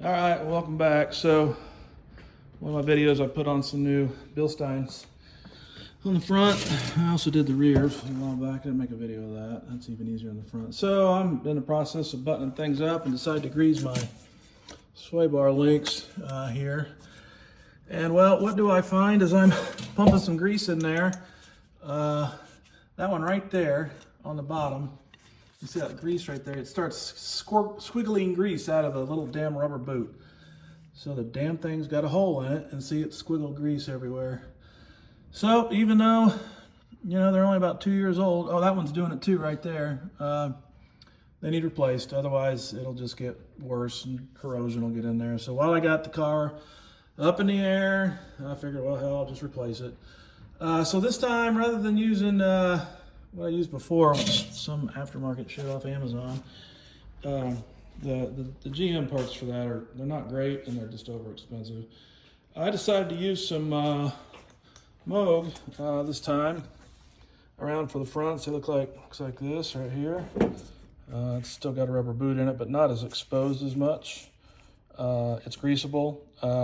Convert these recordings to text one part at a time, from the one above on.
All right, welcome back. So one of my videos, I put on some new Bilsteins on the front. I also did the rears a while back. I didn't make a video of that. That's even easier on the front. So I'm in the process of buttoning things up and decided to grease my sway bar links here. And well, what do I find as I'm pumping some grease in there? That one right there on the bottom, you see that grease right there? It starts squiggling grease out of the little damn rubber boot. So the damn thing's got a hole in it, and see it squiggle grease everywhere. So even though, you know, they're only about 2 years old, oh, that one's doing it too right there. They need replaced, otherwise it'll just get worse and corrosion will get in there. So while I got the car up in the air, I figured, well, hell, I'll just replace it. So this time, rather than using what I used before, was some aftermarket shit off Amazon, the GM parts for that they're not great and they're just over expensive. I decided to use some MOOG this time around for the front. So it looks like this right here. It's still got a rubber boot in it, but not as exposed as much. It's greasable.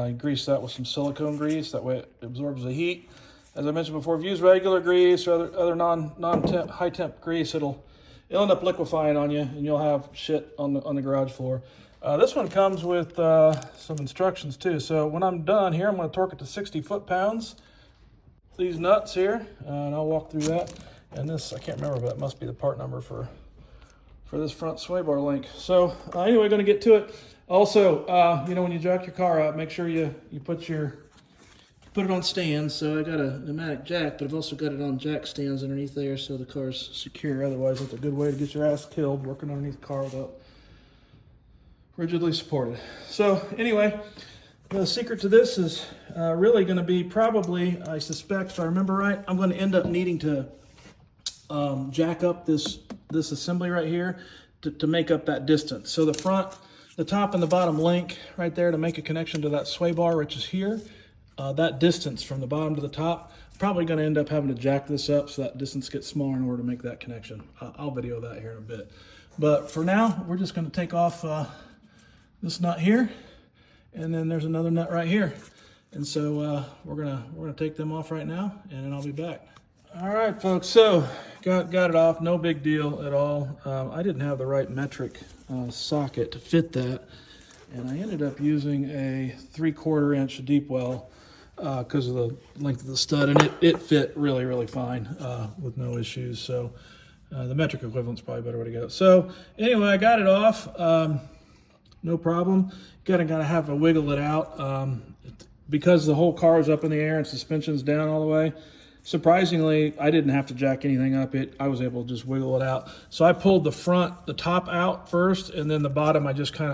You grease that with some silicone grease. That way it absorbs the heat. As I mentioned before, if you use regular grease or other non-temp, high-temp grease, it'll end up liquefying on you, and you'll have shit on the garage floor. This one comes with some instructions too. So when I'm done here, I'm going to torque it to 60 foot-pounds. These nuts here, and I'll walk through that. And this, I can't remember, but it must be the part number for this front sway bar link. So anyway, going to get to it. Also, you know, when you jack your car up, make sure you put it on stands. So I got a pneumatic jack, but I've also got it on jack stands underneath there so the car's secure. Otherwise, it's a good way to get your ass killed working underneath the car without rigidly supported. So anyway, the secret to this is really going to be probably, I suspect, if I remember right, I'm going to end up needing to jack up this assembly right here to make up that distance. So the top and the bottom link right there to make a connection to that sway bar, which is here. That distance from the bottom to the top, probably going to end up having to jack this up so that distance gets smaller in order to make that connection. I'll video that here in a bit. But for now, we're just going to take off this nut here, and then there's another nut right here. And so we're gonna take them off right now, and then I'll be back. All right, folks. So got it off. No big deal at all. I didn't have the right metric socket to fit that, and I ended up using a 3/4 inch deep well. Because of the length of the stud, and it fit really fine with no issues. So the metric equivalent's probably a better way to go. So anyway, I got it off, no problem. Gotta have to wiggle it out because the whole car is up in the air and suspension's down all the way. Surprisingly, I didn't have to jack anything up. I was able to just wiggle it out. So I pulled the top out first, and then the bottom I just kind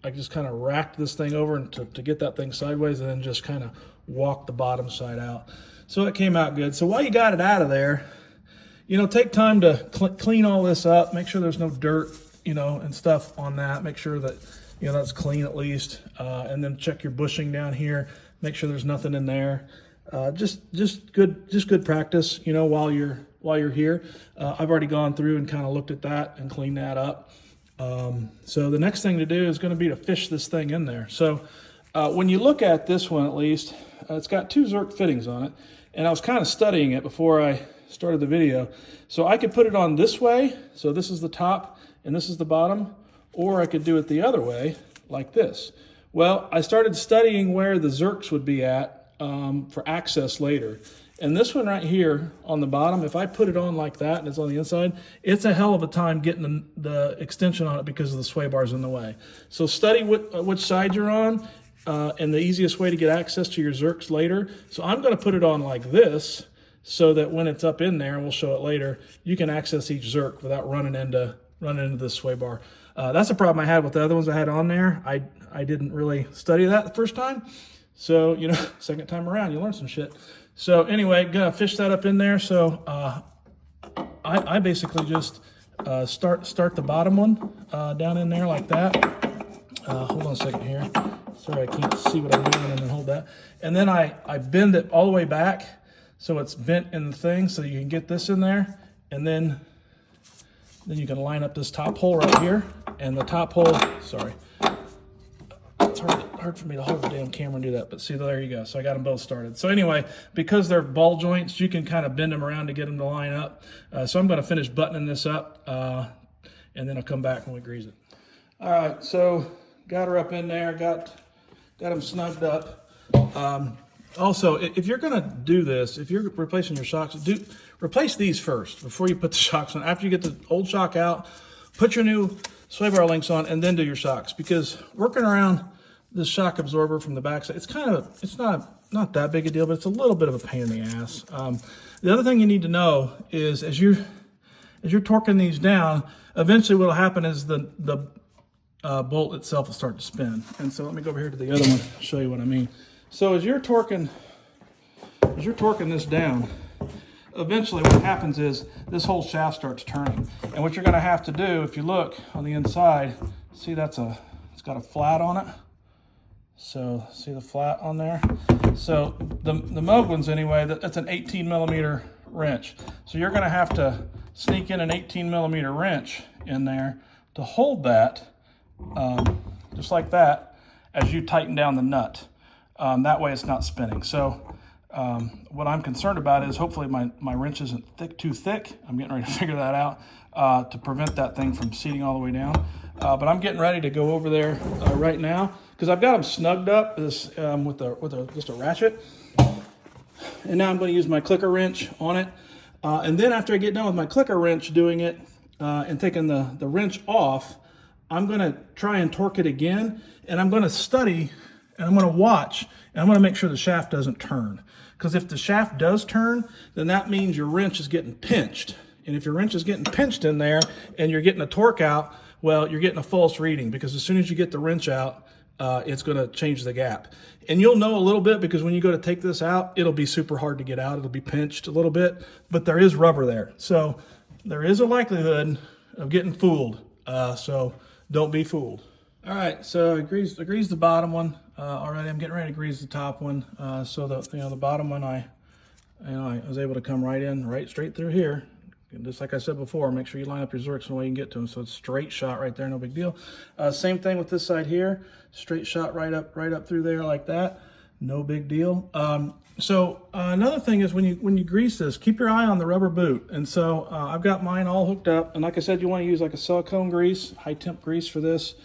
of racked this thing over and to get that thing sideways, and then just kind of walk the bottom side out. So it came out good. So while you got it out of there, you know, take time to clean all this up, make sure there's no dirt, you know, and stuff on that. Make sure that, you know, that's clean at least. And then check your bushing down here. Make sure there's nothing in there. Just good practice, you know, while you're here. I've already gone through and kind of looked at that and cleaned that up. So the next thing to do is going to be to fish this thing in there. So when you look at this one, at least, it's got 2 Zerk fittings on it, and I was kind of studying it before I started the video. So I could put it on this way, so this is the top and this is the bottom, or I could do it the other way, like this. Well, I started studying where the Zerks would be at for access later. And this one right here on the bottom, if I put it on like that and it's on the inside, it's a hell of a time getting the extension on it because of the sway bars in the way. So study which side you're on and the easiest way to get access to your Zerks later. So I'm going to put it on like this so that when it's up in there, and we'll show it later, you can access each Zerk without running into this sway bar. That's a problem I had with the other ones I had on there. I didn't really study that the first time. So, you know, second time around, you learn some shit. So anyway, gonna fish that up in there. So I basically just start the bottom one down in there like that. Hold on a second here. Sorry, I can't see what I'm doing, and then hold that. And then I bend it all the way back so it's bent in the thing so you can get this in there. And then you can line up this top hole right here. And the top hole, sorry, it's hard for me to hold the damn camera and do that, but see, there you go. So I got them both started. So anyway, because they're ball joints, you can kind of bend them around to get them to line up. So I'm going to finish buttoning this up, and then I'll come back when we grease it. All right, so got her up in there, got them snugged up. Also, if you're going to do this, if you're replacing your shocks, replace these first before you put the shocks on. After you get the old shock out, put your new sway bar links on, and then do your shocks, because working around this shock absorber from the backside, it's not that big a deal, but it's a little bit of a pain in the ass. The other thing you need to know is as you're torquing these down, eventually what will happen is the bolt itself will start to spin. And so let me go over here to the other one, show you what I mean. So as you're torquing this down, eventually what happens is this whole shaft starts turning. And what you're going to have to do, if you look on the inside, see it's got a flat on it. So see the flat on there? So the MOOG ones anyway, that's an 18 millimeter wrench. So you're going to have to sneak in an 18 millimeter wrench in there to hold that, just like that, as you tighten down the nut. That way it's not spinning. So what I'm concerned about is hopefully my wrench isn't too thick. I'm getting ready to figure that out to prevent that thing from seating all the way down. But I'm getting ready to go over there right now because I've got them snugged up with just a ratchet. And now I'm going to use my clicker wrench on it. And then after I get done with my clicker wrench doing it and taking the wrench off, I'm going to try and torque it again. And I'm going to study and I'm going to watch and I'm going to make sure the shaft doesn't turn. Because if the shaft does turn, then that means your wrench is getting pinched. And if your wrench is getting pinched in there and you're getting a torque out, well, you're getting a false reading, because as soon as you get the wrench out, it's going to change the gap. And you'll know a little bit because when you go to take this out, it'll be super hard to get out. It'll be pinched a little bit, but there is rubber there. So there is a likelihood of getting fooled. So don't be fooled. All right, so I greased the bottom one already. I'm getting ready to grease the top one. So the bottom one, I was able to come right straight through here. And just like I said before, make sure you line up your Zerks in the way you can get to them. So it's straight shot right there, no big deal. Same thing with this side here, straight shot right up through there like that, no big deal. So another thing is when you grease this, keep your eye on the rubber boot. And so I've got mine all hooked up. And like I said, you want to use like a silicone grease, high temp grease for this.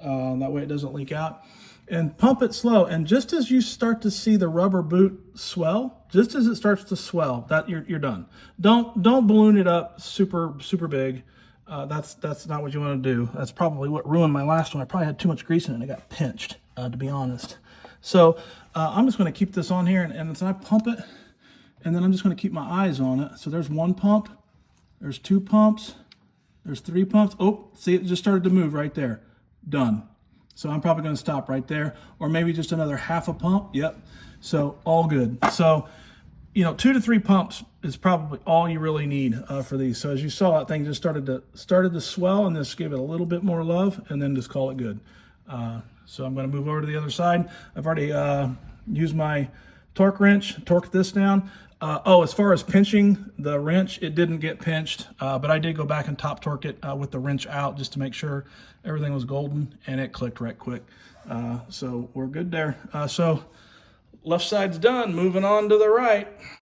That way it doesn't leak out. And pump it slow. And just as you start to see the rubber boot swell, just as it starts to swell, that you're done. Don't balloon it up super big. That's not what you want to do. That's probably what ruined my last one. I probably had too much grease in it and it got pinched, to be honest. So I'm just going to keep this on here and so I pump it, and then I'm just going to keep my eyes on it. So there's one pump, there's two pumps, there's three pumps. Oh, see, it just started to move right there. Done. So I'm probably going to stop right there, or maybe just another half a pump. Yep. So all good. So, 2 to 3 pumps is probably all you really need for these. So as you saw, that thing just started to swell, and just give it a little bit more love, and then just call it good. So I'm going to move over to the other side. I've already used my torque wrench, torque this down. As far as pinching the wrench, it didn't get pinched, but I did go back and top torque it with the wrench out just to make sure everything was golden, and it clicked right quick. So we're good there. So left side's done, moving on to the right.